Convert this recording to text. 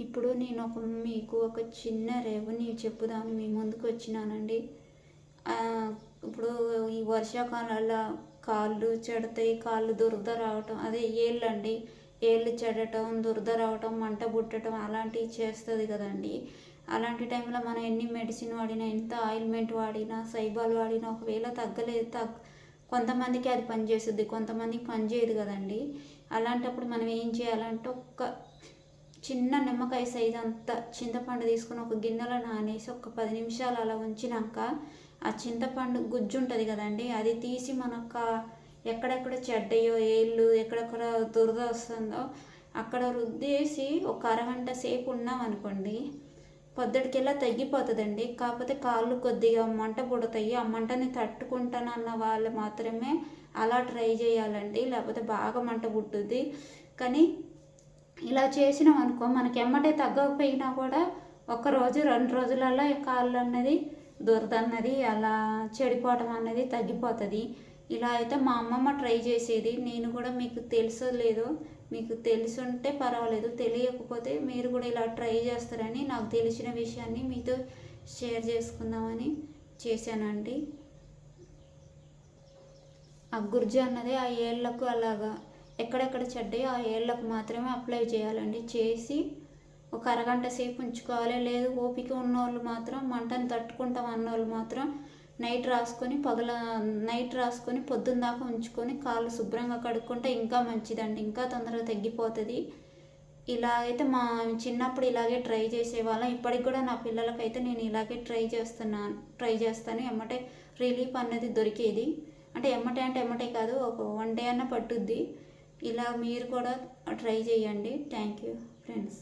ఇప్పుడు నేను మీకు ఒక చిన్న రెవెన్యూ చెప్పుదామని మీ ముందుకు వచ్చినానండి. ఇప్పుడు ఈ వర్షాకాలంలో కాళ్ళు చెడతాయి, కాళ్ళు దురద రావటం, అదే ఏళ్ళండి, ఏళ్ళు చెడటం, దురద రావటం, మంట పుట్టడం అలాంటివి చేస్తుంది కదండి. అలాంటి టైంలో మనం ఎన్ని మెడిసిన్ వాడినా, ఎంత ఆయిల్మెంట్ వాడినా, సైబాల్ వాడినా ఒకవేళ తగ్గలేదు కొంతమందికి అది పనిచేస్తుంది, కొంతమందికి పనిచేయదు కదండి. అలాంటప్పుడు మనం ఏం చేయాలంటే ఒక్క చిన్న నిమ్మకాయ సైజ్ అంత చింతపండు తీసుకుని ఒక గిన్నెలో నానేసి ఒక 10 నిమిషాలు అలా ఉంచినాక ఆ చింతపండు గుజ్జు ఉంటుంది కదండి, అది తీసి మనకు ఎక్కడెక్కడ చెడ్డయో ఏళ్ళు ఎక్కడెక్కడ దురద వస్తుందో అక్కడ రుద్దేసి ఒక అరగంట సేపు ఉన్నాం అనుకోండి, పొద్దుటికెల్లా తగ్గిపోతుందండి. కాకపోతే కాళ్ళు కొద్దిగా మంట పుడతాయి, ఆ మంటని తట్టుకుంటానన్న వాళ్ళు మాత్రమే అలా ట్రై చేయాలండి, లేకపోతే బాగా మంట పుట్టుద్ది. కానీ ఇలా చేసినాం అనుకో మనకి ఎమ్మటే తగ్గకపోయినా కూడా 1 రోజు 2 రోజులలో కాళ్ళు అన్నది దురద అన్నది అలా చెడిపోవటం అన్నది తగ్గిపోతుంది. ఇలా అయితే మా అమ్మమ్మ ట్రై చేసేది. నేను కూడా మీకు తెలుసో లేదో, మీకు తెలుసుంటే పర్వాలేదు, తెలియకపోతే మీరు కూడా ఇలా ట్రై చేస్తారని నాకు తెలిసిన విషయాన్ని మీతో షేర్ చేసుకుందామని చేశానండి. ఆ గుర్జు అన్నది ఆ ఏళ్ళకు అలాగా ఎక్కడెక్కడ చెడ్డాయో ఆ ఏళ్ళకు మాత్రమే అప్లై చేయాలండి. చేసి ఒక అరగంట సేపు ఉంచుకోవాలి. లేదు ఓపిక ఉన్నోళ్ళు మాత్రం, మంటను తట్టుకుంటాం అన్నోళ్ళు మాత్రం నైట్ రాసుకొని పొద్దున్న దాకా ఉంచుకొని కాళ్ళు శుభ్రంగా కడుక్కుంటే ఇంకా మంచిదండి, ఇంకా తొందరగా తగ్గిపోతుంది. ఇలా అయితే మా చిన్నప్పుడు ఇలాగే ట్రై చేసేవాళ్ళం. ఇప్పటికి కూడా నా పిల్లలకైతే నేను ఇలాగే ట్రై చేస్తాను. ఎమ్మటే రిలీఫ్ అన్నది దొరికేది. అంటే ఎమ్మటే కాదు, ఒక 1 డే అన్న పట్టుద్ది. ఇలా మీరు కూడా ట్రై చేయండి. Thank you friends.